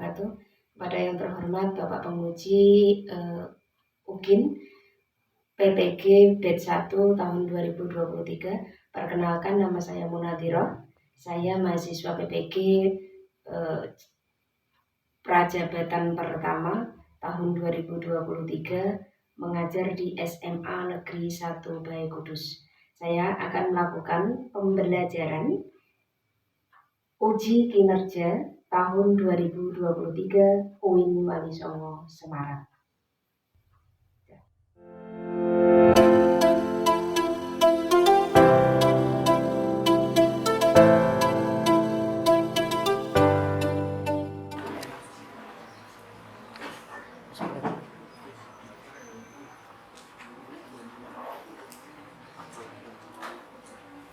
wabarakatuh. Kepada yang terhormat Bapak Penguji UGIN PPG Batch 1 tahun 2023. Perkenalkan, nama saya Munadhiroh. Saya mahasiswa PPG Prajabatan pertama tahun 2023, mengajar di SMA Negeri 1 Bae Kudus. Saya akan melakukan pembelajaran uji kinerja tahun 2023 UIN Walisongo Semarang.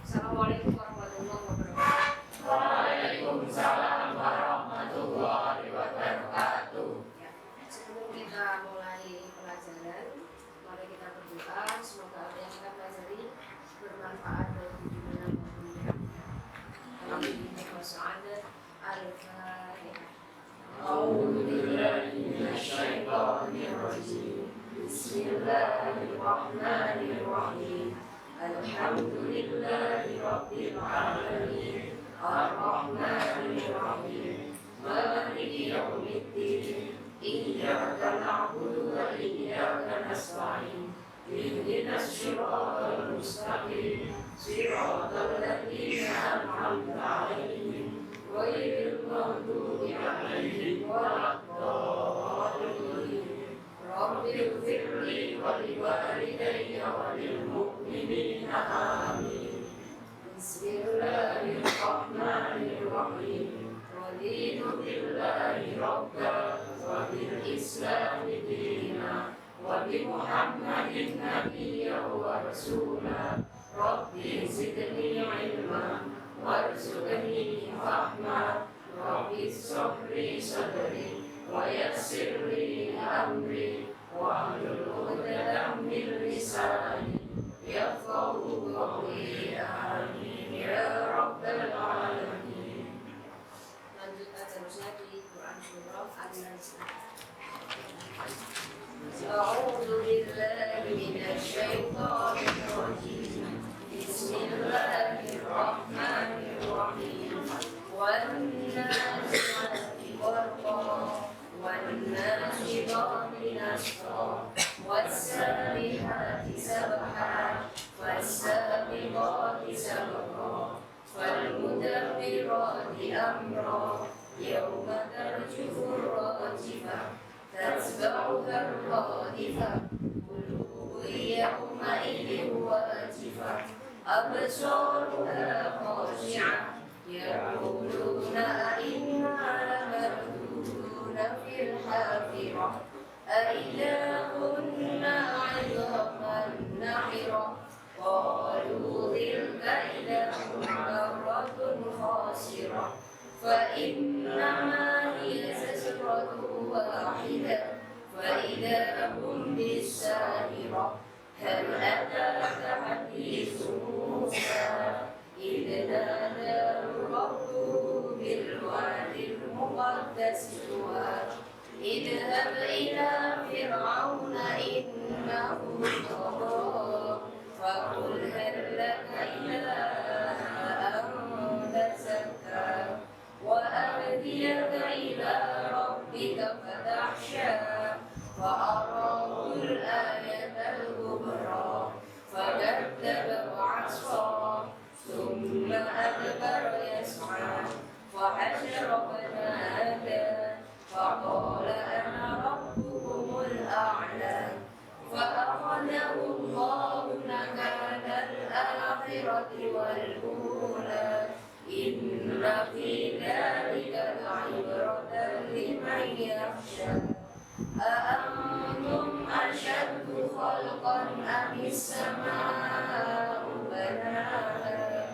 Assalamualaikum warahmatullahi wabarakatuh. Waalaikumsalam warahmatullahi wabarakatuh. Sebelum kita mulai pelajaran, mari kita berdoa. Semoga apa yang kita pelajari bermanfaat bagi diri dan dunia. Amin. Al-Fatihah. A'udzu billahi minasyaitonir rajim. Bismillahirrahmanirrahim. Alhamdulillahi rabbil alamin. Ar-Rahmanir Rahim. Maliki yaumiddin. Iyyaka na'budu wa iyyaka nasta'in. Ihdinas siratal mustaqim. Siratal ladzina an'amta 'alaihim ghairil maghdubi 'alaihim waladdallin. Rabbighfirli wa liwalidayya wa lil mu'minina amin. Bismillahirrahmanirrahim. Raditu billahi rabban wa bil islami dina wa bi Muhammadin nabiyyan wa rasula. Rabbi zidni ilman warzuqni fahma. Rabbi shrah li sadri wa yassir li amri wahlul 'uqdatam min lisani yafqahu qawli. Amin ya rabbal alamin. Lanjutkan terusnya di Quran Surah An-Najm. A'udzu billahi minasyaitonir rajim. Bismillahirrahmanirrahim. Wan-najmi gharqa wan-najmi nasqa was-sabihati sabha was-sabiqati sabqa fal-mudabbirati amra yawma tarjufur rajifah tatba'uha ar-radifah qulubu yawma idhin wajifah absaruha khashi'ah yaquluna inna lamarduduna fil hafirah أَإِذَا كُنَّا عِظَامًا نَخِرَةً قَالُوا تِلْكَ إِذًا كَرَّةٌ خَاسِرَةٌ فَإِنَّمَا هِيَ زَجْرَةٌ وَاحِدَةٌ فَإِذَا هُمْ بِالسَّاهِرَةِ هَلْ أَتَاكَ حَدِيثُ مُوسَىٰ إِذْ نَادَاهُ رَبُّهُ بِالْوَادِ الْمُقَدَّسِ طُوًى اذهب إلى فرعون إنه طغى فقل هل لك إلى أن تزكى وأهديك إلى ربك فتخشى فأراه الآية الكبرى فكذب وعصى ثم أدبر يسعى فحشر فنادى فقال أنا ربكم الأعلى فأخذه الله نكال الآخرة والأولى إن في ذلك لعبرة لمن يخشى أأنتم أشد خلقا أم السماء بناها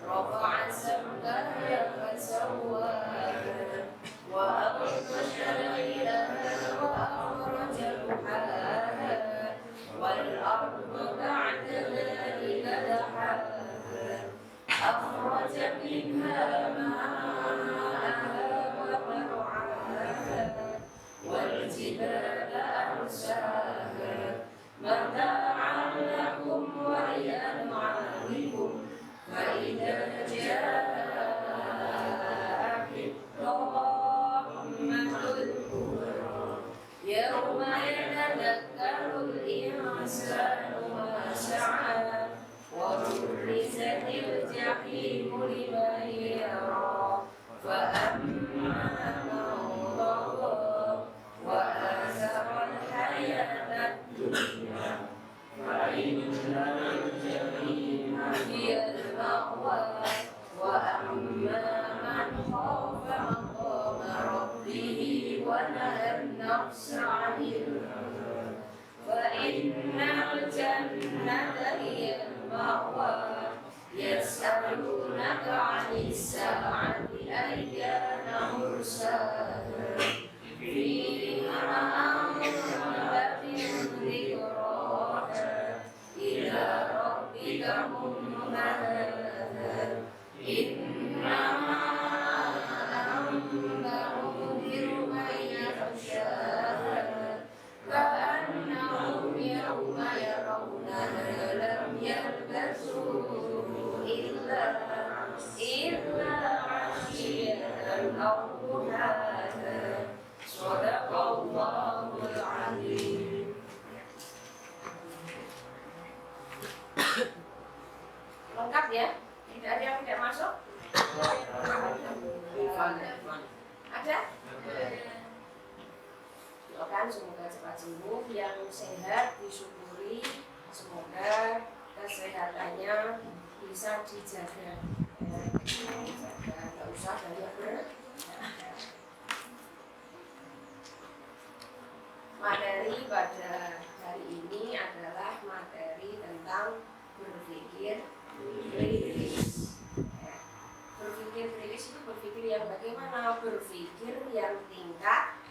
رفع سمكها فسواها وأغطش ليلها وأخرج ضحاها والأرض بعد ذلك دحاها أخرج منها ماءها ومرعاها يوم يتذكر الإنسان ما سعى وبرزت الجحيم لمن يرى فأما من طغى وآثر الحياة الدنيا فإن الجحيم هي المأوى وأما من خاف مقام ربه ونهى النفس عن الهوى فإن الجنة هي المأوى يسألونك عن الساعة أيان مرساها فيما أنت من ذكراها إلى ربك منتهاها إنما أنت منذر من يخشاها كأنهم يوم يرونها لم يلبثوا إلا عشية أو ضحاها صدق الله العظيم. Lengkap ya? Tidak ada yang tidak masuk? Ada? Doakan semoga cepat sembuh, yang sehat disyukuri, semoga kesehatannya bisa dijaga. Nggak usah banyak materi pada hari ini adalah materi tentang berpikir kritis. Berpikir kritis itu berpikir yang bagaimana? Berpikir yang tingkat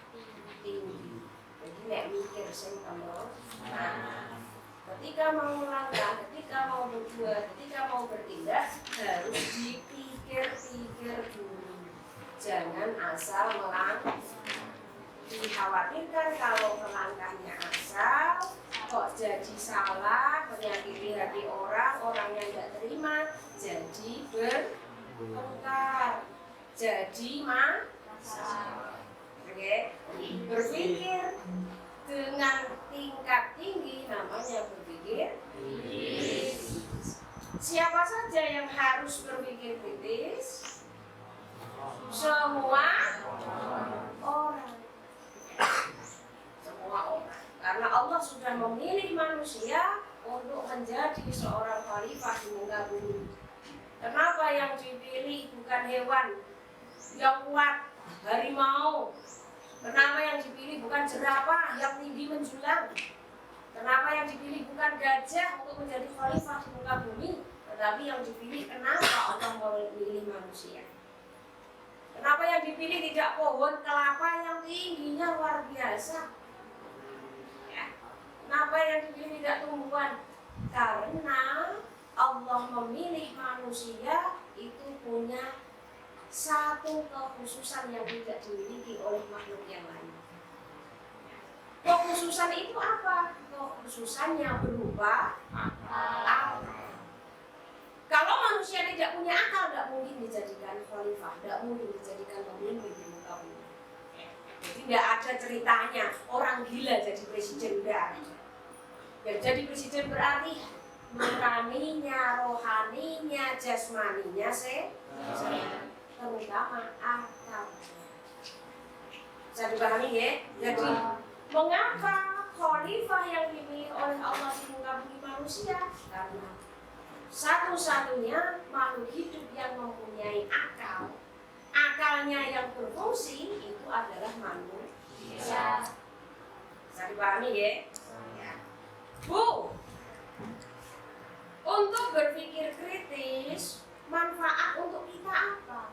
tinggi. Jadi nek mikir sing penuh. Nah, ketika mau melangkah, ketika mau berbuat, ketika mau bertindak harus dipikir-pikir dulu. Jangan asal melangkah. Dikhawatirkan kalau melangkahnya asal kok jadi salah, menyakiti hati orang yang tidak terima, jadi bertengkar, jadi masalah. Oke, berpikir dengan tingkat tinggi namanya berpikir kritis. Siapa saja yang harus berpikir kritis? Semua orang. Semua orang. Karena Allah sudah memilih manusia untuk menjadi seorang khalifah di muka bumi. Kenapa yang dipilih bukan hewan yang kuat, harimau? Kenapa yang dipilih bukan jerapah yang tinggi menjulang? Kenapa yang dipilih bukan gajah untuk menjadi khalifah di muka bumi? Tetapi yang dipilih, kenapa Allah memilih manusia? Kenapa yang dipilih tidak pohon kelapa yang tingginya luar biasa? Ya. Kenapa yang dipilih tidak tumbuhan? Karena Allah memilih manusia itu punya satu kekhususan yang tidak dimiliki oleh makhluk yang lain. Kekhususan itu apa? Kekhususannya berupa akal. Kalau manusia tidak punya akal, tidak mungkin dijadikan khalifah, tidak mungkin dijadikan pemimpin di muka bumi. Jadi tidak ada ceritanya orang gila jadi presiden, tidak ada. Yang jadi presiden berarti nuraninya, rohaninya, jasmaninya terutama akal. Bisa dipahami ya? Jadi mengapa khalifah yang dimilih oleh Allah di muka bumi manusia? Karena satu-satunya makhluk hidup yang mempunyai akal, akalnya yang berfungsi itu adalah manusia. Bisa dipahami ya? Bu, untuk berpikir kritis, manfaat untuk kita apa?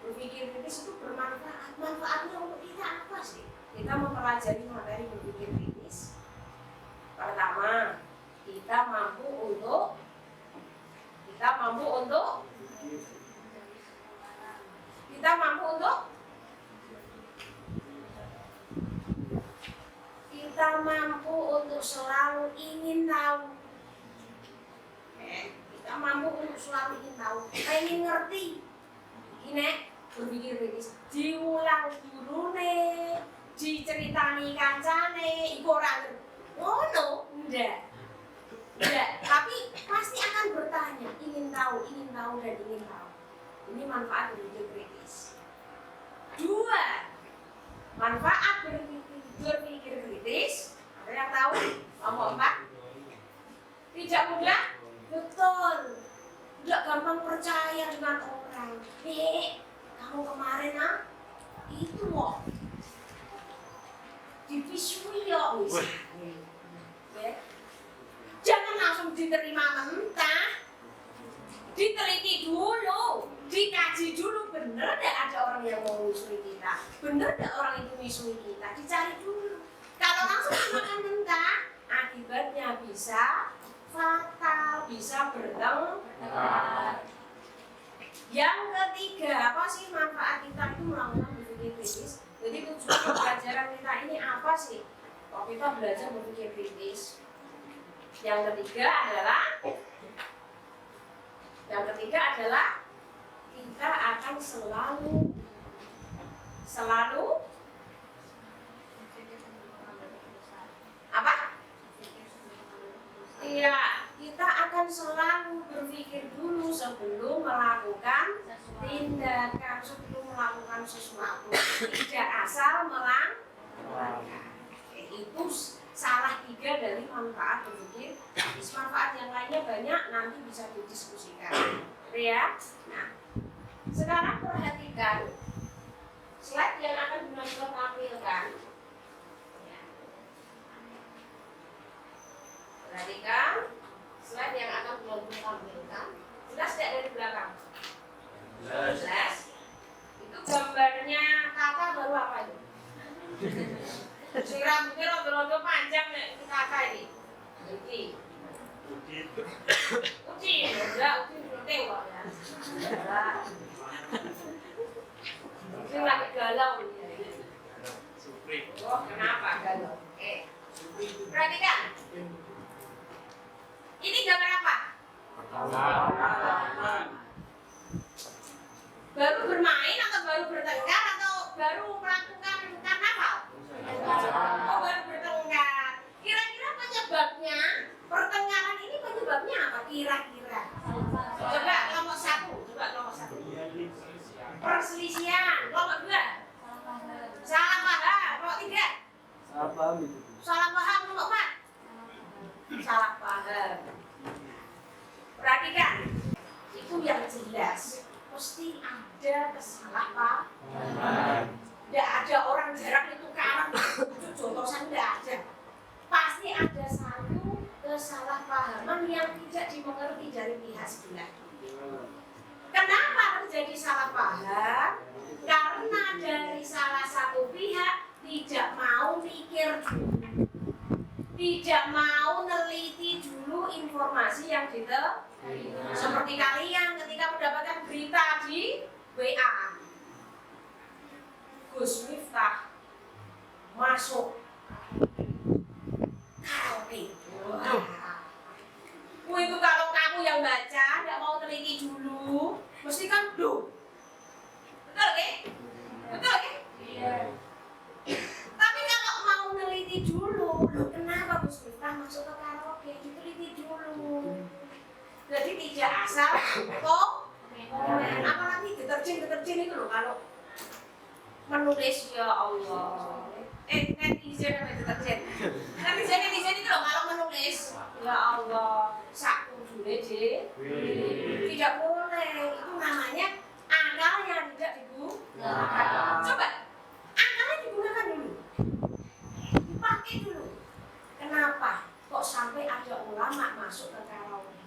Berpikir kritis itu bermanfaat. Manfaatnya untuk kita apa sih? Kita mempelajari materi berpikir kritis. Pertama, kita mampu untuk selalu ingin tahu. Kita mampu untuk selalu ingin tahu, ingin ngerti. Ini diceritani kancane iku ora ngono, enggak. Tapi pasti akan bertanya, ingin tahu dan ingin tahu. Ini manfaat berpikir kritis. 2. Manfaat berpikir kritis. Ada yang tahu? Nomor 4. Tidak mudah? Betul. Tidak gampang percaya dengan orang. Kamu kemarin itu loh dipisui ya jangan langsung diterima mentah, diteliti dulu, dikaji dulu, bener gak ada orang yang mau misui kita, bener gak orang itu misui kita, dicari dulu. Kalau langsung dimakan mentah, akibatnya bisa fatal, bisa bertengkar. Yang ketiga, apa sih manfaat kita itu melakukan berpikir kritis? Jadi tujuan pembelajaran kita ini apa sih? Kalau kita belajar berpikir kritis. Yang ketiga adalah kita akan selalu apa? Iya, kita akan selalu berpikir dulu sebelum melakukan tindakan, sebelum melakukan sesuatu. Tidak asal melakukan. Itu salah 3 dari manfaat berpikir. Manfaat yang lainnya banyak, nanti bisa didiskusikan. Ya. Nah, sekarang perhatikan slide yang akan benar-benar tampilkan. Perhatikan slide yang akan benar-benar tampilkan. Jelas tidak dari belakang? Jelas. Itu gambarnya kakak baru apa itu? Si rambutnya rondo-rondo panjang nih, itu kakak ini. Uci, enggak, Uci penting kok ya. Uci lagi galau ini. Oh, kenapa galau? Perhatikan. Ini gambar apa? Baru bermain atau baru bertengkar atau baru melakukan karnaval? Oh, baru bertengkar. Kira-kira penyebabnya pertengkaran ini penyebabnya apa? Kira-kira. Coba nomor 1. Perselisihan. Nomor 2. Salah paham. Nomor 3. Salah paham. Nomor 4. Salah paham. Perhatikan. Itu yang jelas. Mesti ada kesalahpahaman. Tidak ada orang jarang itu karang jotosan, tidak ada. Pasti ada satu kesalahpahaman yang tidak dimengerti dari pihak sebelah. Kenapa terjadi salah paham? Karena dari salah satu pihak tidak mau mikir dulu, tidak mau neliti dulu informasi yang diterima. Seperti kalian ketika mendapatkan berita di WA, Gus Miftah masuk karaoke. Itu kalau kamu yang baca tidak mau teliti dulu, mesti kan betul ke? Betul ke? Iya. Tapi kalau mau neliti dulu, kenapa Gus Miftah masuk ke karaoke? Diteliti dulu. Jadi tidak asal komen. Apalagi deterjen itu loh kalau menulis ya Allah. Netizen apa deterjen? Netizen itu loh kalau menulis ya Allah sak kudune tidak boleh. Itu namanya akalnya tidak digunakan. Coba akalnya digunakan dulu, dipakai dulu. Kenapa kok sampai ada ulama masuk ke karaoke?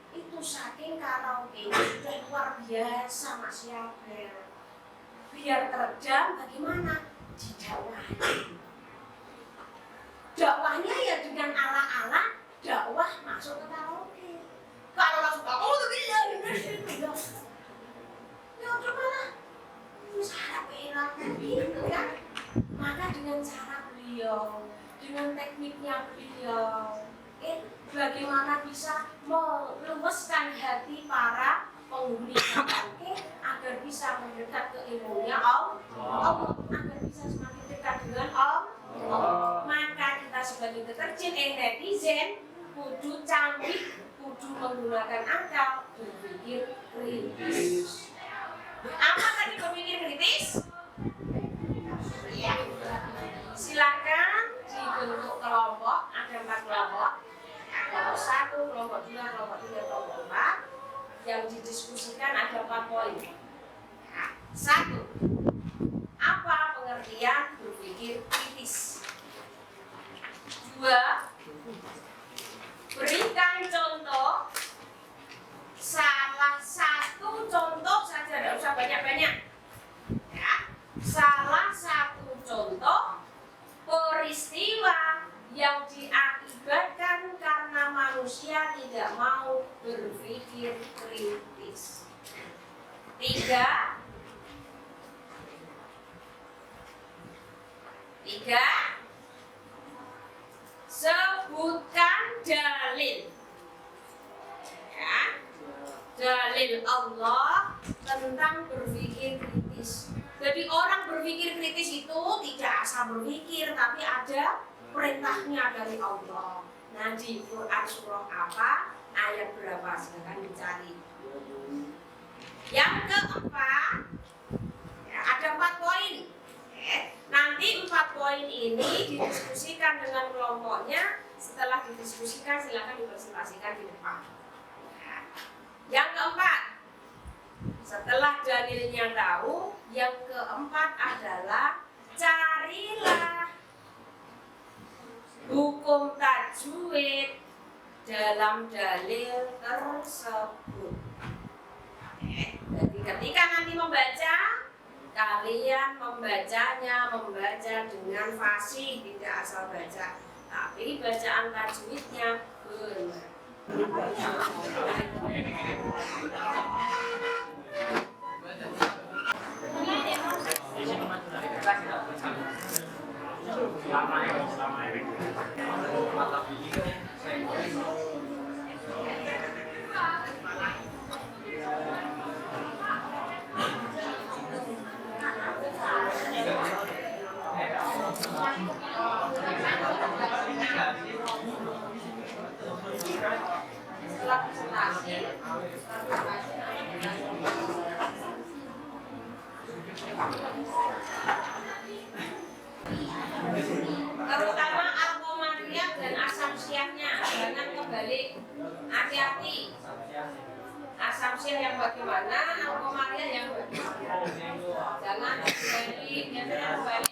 Itu saking karaoke sudah luar biasa Mas Yabel. Biar teredam bagaimana? Dakwahnya ya dengan ala-ala dakwah masuk ke karaoke. Kalau langsung kamu tuh bilang ya udah malah cara enak gitu kan. Maka dengan cara beliau, dengan tekniknya beliau, bagaimana bisa meluaskan hati para penghuni karaoke agar bisa mendekat ke ilmunya Allah, agar bisa semakin dekat dengan Allah. Maka kita sebagai deterjen netizen kudu canggih, kudu menggunakan akal, berpikir kritis. Apa tadi berpikir kritis? Ya. Silakan dibentuk kelompok, ada 4 kelompok. Kelompok 1, kelompok 2, kelompok 3, kelompok 4. Yang didiskusikan ada 4 poin. 1. Apa pengertian berpikir kritis? 2. Berikan contoh salah satu contoh saja, tidak usah banyak-banyak. Ya. Salah satu contoh peristiwa yang diakibatkan karena manusia tidak mau berpikir kritis. 3. Sebutkan dalil. Ya. Dalil Allah tentang berpikir kritis. Jadi orang berpikir kritis itu tidak asal berpikir, tapi ada perintahnya dari Allah. Nah, di Quran surah apa, ayat berapa, silahkan dicari. Yang keempat, ya, ada 4 poin. Nanti 4 poin ini didiskusikan dengan kelompoknya. Setelah didiskusikan, silahkan dipresentasikan di depan. Yang keempat, setelah dalilnya tahu, yang keempat adalah carilah hukum tajwid dalam dalil tersebut. Jadi ketika nanti membaca, kalian membaca dengan fasih, tidak asal baca, tapi bacaan tajwidnya benar. Setelah presentasi, terutama alkomaria dan asam-siannya jangan kebalik, hati-hati. Asam-sian yang bagaimana, alkomaria yang bagaimana, jangan kebalik, jangan kebalik.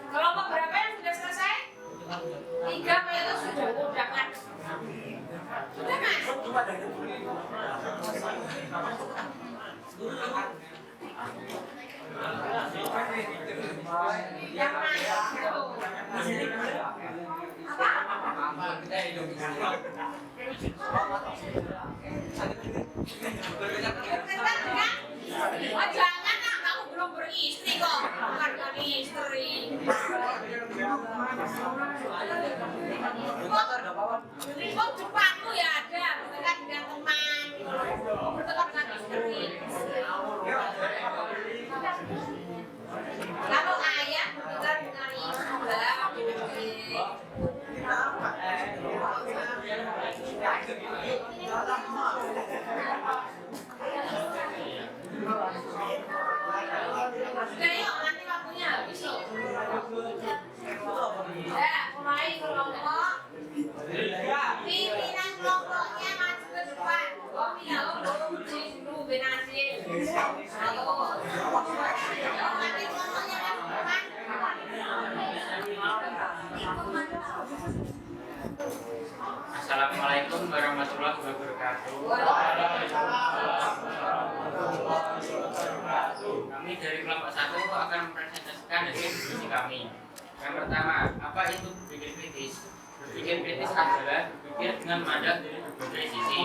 Kelompok berapa yang sudah selesai? 3 itu sudah mudah kan? Sudah mas? Yang mana? Oh jangan nak, kamu belum beristri kok. Bukan istri. Kok depanmu ya ada, berdekat dengan teman, berdekat dengan istri. Kalau ayah berdekat dengan ibu, sudah yuk, nanti waktunya habis loh. Ya, mulai kelompok. Pimpinan kelompoknya maju ke depan. warahmatullahi wabarakatuh. Kami dari kelompok 1 akan mempresentasikan hasil diskusi kami. Yang pertama, apa itu berpikir kritis? Berpikir kritis adalah berpikir dengan memandang dari berbagai sisi,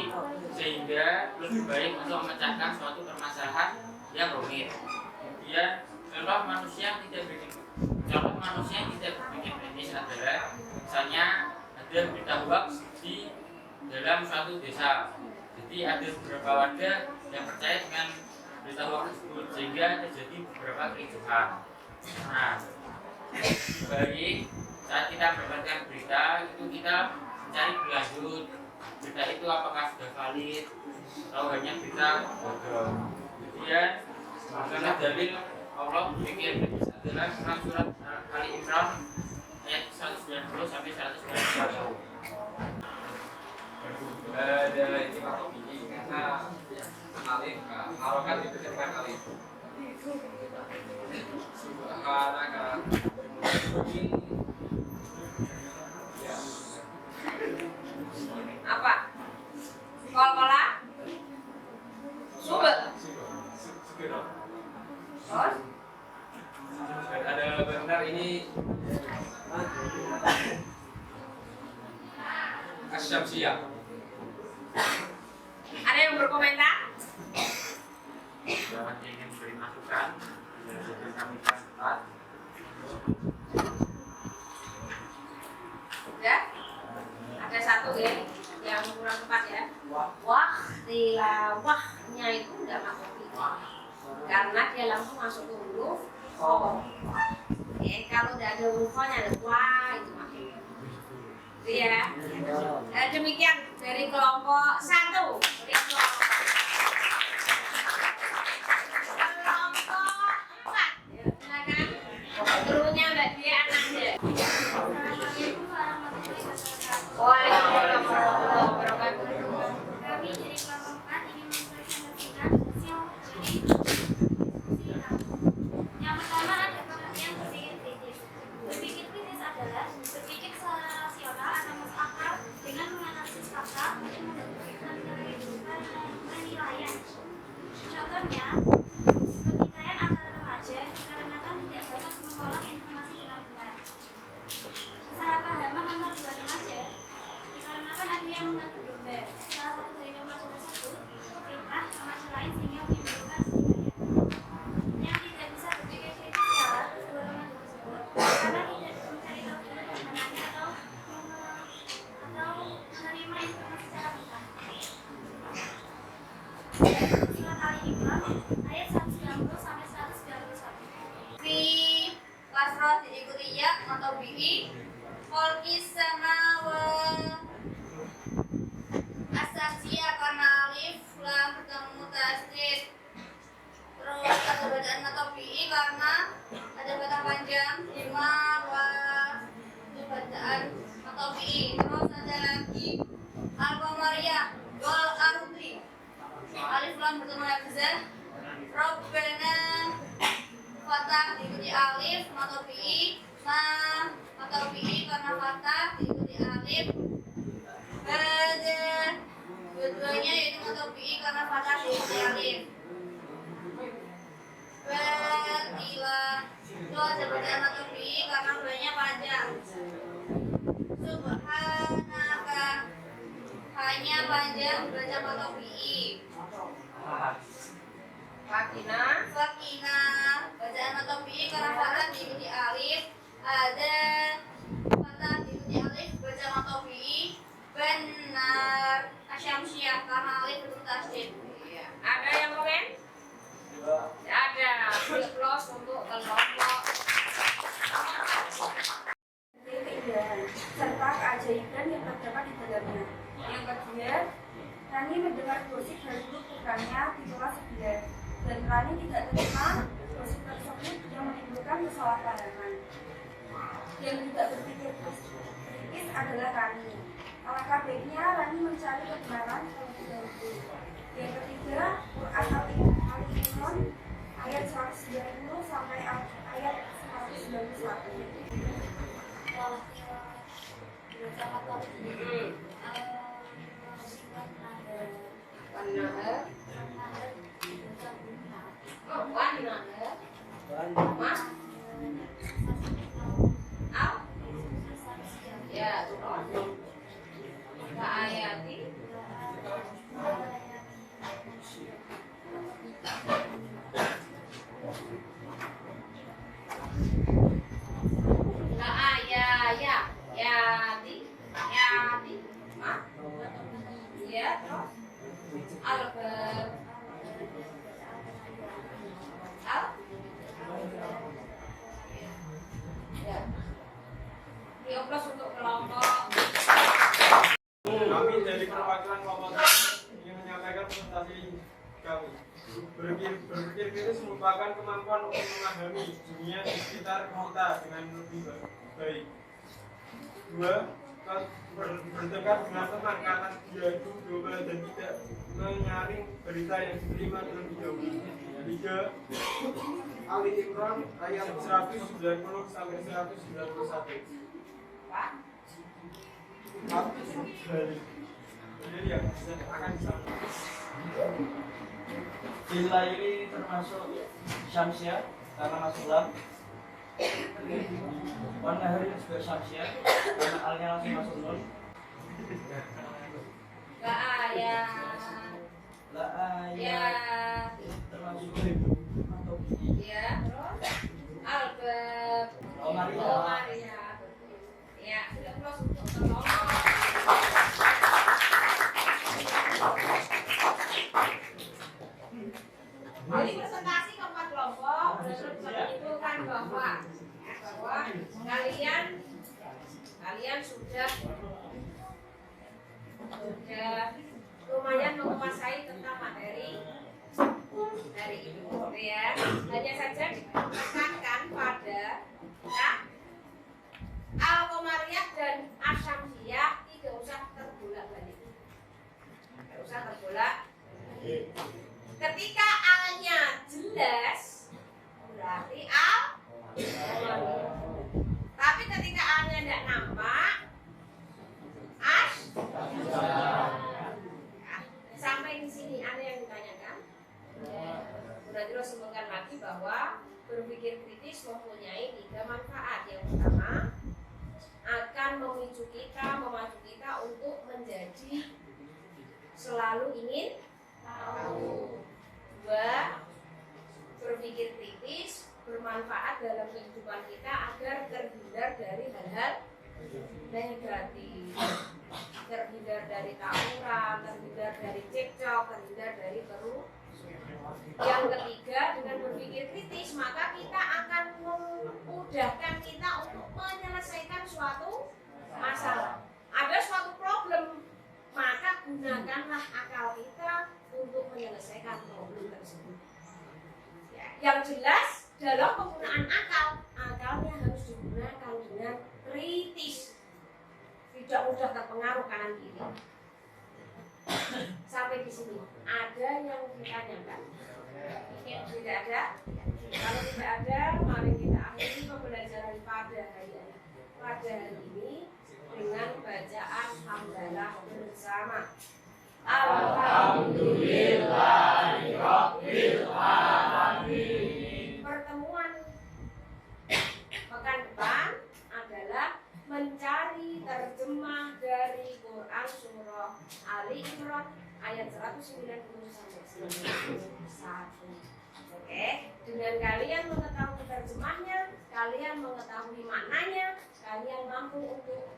sehingga lebih baik untuk memecahkan suatu permasalahan yang rumit. Kemudian, contoh manusia yang tidak berpikir kritis adalah misalnya ada berita hoax di dalam suatu desa. Jadi ada beberapa warga yang percaya dengan berita hoax tersebut sehingga terjadi beberapa kericuhan. Nah, baik saat kita mendapatkan berita itu kita mencari berlanjut berita itu apakah sudah valid atau hanya berita bodoh. Kemudian karena dalil Allah berpikir adalah surat Ali Imran ayat 190 sampai 191. Dari waktu ini karena alif harokat itu dengan alif. Subhanaka. Apa? Kol-kola? Subet. Terus? Ada benar ini Asyamsiyah. Ada yang berkomentar? Jangan ingin beri masukan, jadi kami cepat. Ya? Ada satu ya yang kurang tepat ya. Wah, tilawahnya itu enggak masuk titik. Karena dia langsung masuk ke huruf O. Kalau tidak ada huruf O-nya ada wah itu maksudnya. Iya. Demikian dari kelompok 1. Kelompok 4. Ya, silakan. Gurunya Mbak Dia anaknya. Assalamualaikum warahmatullahi wabarakatuh. Waalaikumsalam warahmatullahi wabarakatuh. Kami dari kelompok 4 ingin mempresentasikan hasil dari diskusi kami. Yang pertama ada pengertian berpikir kritis. Berpikir kritis adalah berpikir secara rasional atau masuk akal dengan menganalisis fakta untuk menentukan penilaian. Contohnya, pertikaian antara remaja dikarenakan tidak dapat mengolah informasi dengan benar. Kesalahpahaman antara dua remaja dikarenakan ada yang mengaku domba. Salah satu dari remaja tersebut fitnah remaja lain sehingga menimbulkan pertikaian. Yang tidak bisa berpikir kritis ialah kedua remaja tersebut karena tidak mencari tahu dulu kebenarannya atau menerima informasi secara benar. Surat Ali Imran ayat 190 sampai 191. Fi kasrah diikuti ya atau bi Kolkis sama Asasia karena alif lam bertemu tasdid. Terus ada bacaan atau bi karena ada kata panjang 5 wa itu bacaan atau bi. Terus ada lagi al-qamariyah wal ardi alif lam bertemu hamzah. Rabbana fatah diikuti alif atau bi ma atau bi karena fatah diikuti alif. Ada dua-duanya yaitu atau bi karena fatah diikuti alif. Batila itu ada bacaan atau bi karena duanya panjang. Subhanaka hanya panjang baca atau bi. Fakina bacaan atau bi karena fatah diikuti alif. Ada fatah diikuti alif bacaan atau bi. Benar asyamsiyah karena alif itu tasdid. Ada yang komen? Ada. Plus untuk kelompok. Keindahan serta keajaiban yang terdapat di dalamnya. Yang kedua, Rani mendengar gosip dari guru putranya di kelas sebelah, dan Rani tidak terima gosip tersebut yang menimbulkan kesalahpahaman. Yang tidak berpikir kritis adalah Rani. Alangkah baiknya Rani mencari kebenaran terlebih dahulu. Yang ketiga, Quran Al-Imran ayat 190 sampai ayat 191. Hah? Iya, terus Albert. Al? Ya. Dioplos untuk kelompok. Kami dari perwakilan kelompok ingin menyampaikan presentasi kami. Berpikir kritis merupakan kemampuan untuk memahami dunia di sekitar kita dengan lebih baik. 2. Berdekat dengan tenang karena dia itu global dan tidak menyaring berita yang diterima terlebih dahulu. 3. Ali Imran ayat 190 sampai 191. Pak. Jadi ya, akan disampaikan. Bila ini termasuk Syamsiah karena masuk lam. Warna hari juga Syamsiah karena alnya langsung masuk nun. La ayat. La Ya. ayat termasuk atau Ya, terus Albert. Oh, Maria. Oh, Maria. Ya, dioplos untuk kelompok. Jadi presentasi keempat kelompok menunjukkan bahwa kalian sudah lumayan menguasai tentang materi dari ini, ya. Hanya saja ditekankan pada Al-Qamariyah dan Asy-Syamsiyah tidak usah terbolak-balik. Tidak usah terbolak-balik. Ketika alnya jelas, berarti al-Qamariyah. Tapi ketika alnya tidak nampak, sampai di sini ada yang ditanyakan. Sudah terus sebutkan lagi bahwa berpikir kritis mempunyai 3 manfaat. Yang pertama, akan memacu kita untuk menjadi selalu ingin tahu. 2. Berpikir kritis bermanfaat dalam kehidupan kita agar terhindar dari hal-hal negatif, terhindar dari tawuran, terhindar dari cekcok, terhindar dari kerusuhan. Yang ketiga, dengan berpikir kritis maka kita akan memudahkan kita untuk menyelesaikan suatu masalah. Ada suatu problem, maka gunakanlah akal kita untuk menyelesaikan problem tersebut. Ya, yang jelas dalam penggunaan akalnya harus digunakan dengan kritis, tidak mudah terpengaruh kanan kiri. Sampai di sini ada yang ditanyakan? Tidak ada? Kalau tidak ada, mari kita akhiri pembelajaran pada hari ini dengan bacaan hamdalah bersama. Alhamdulillahirabbil alamin. Pertemuan pekan depan adalah mencari terjemah dari Quran surah Ali Imran ayat 190 sampai 91. Oke, dengan kalian mengetahui terjemahnya, kalian mengetahui maknanya, kalian mampu untuk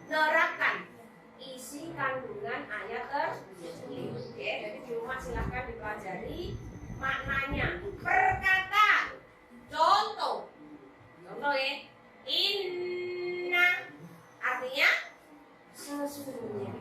menerapkan isi kandungan ayat tersebut. Oke, jadi di rumah silahkan dipelajari maknanya. Perkata, contoh ya, inna artinya sesungguhnya.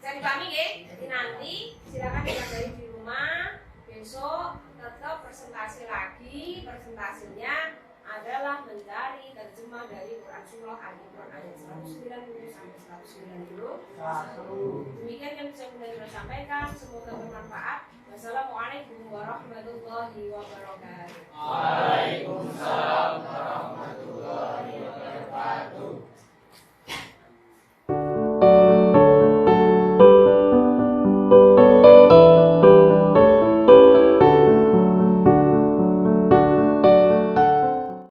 Jadi kami ya, jadi nanti silakan dipelajari di rumah. Besok tetap presentasi lagi. Presentasinya adalah mencari terjemah dari Quran surah Al-Imran ayat 190 sampai 191. Demikian yang bisa kita sampaikan, semoga bermanfaat. Wassalamualaikum warahmatullahi wabarakatuh. Waalaikumsalam warahmatullahi wabarakatuh.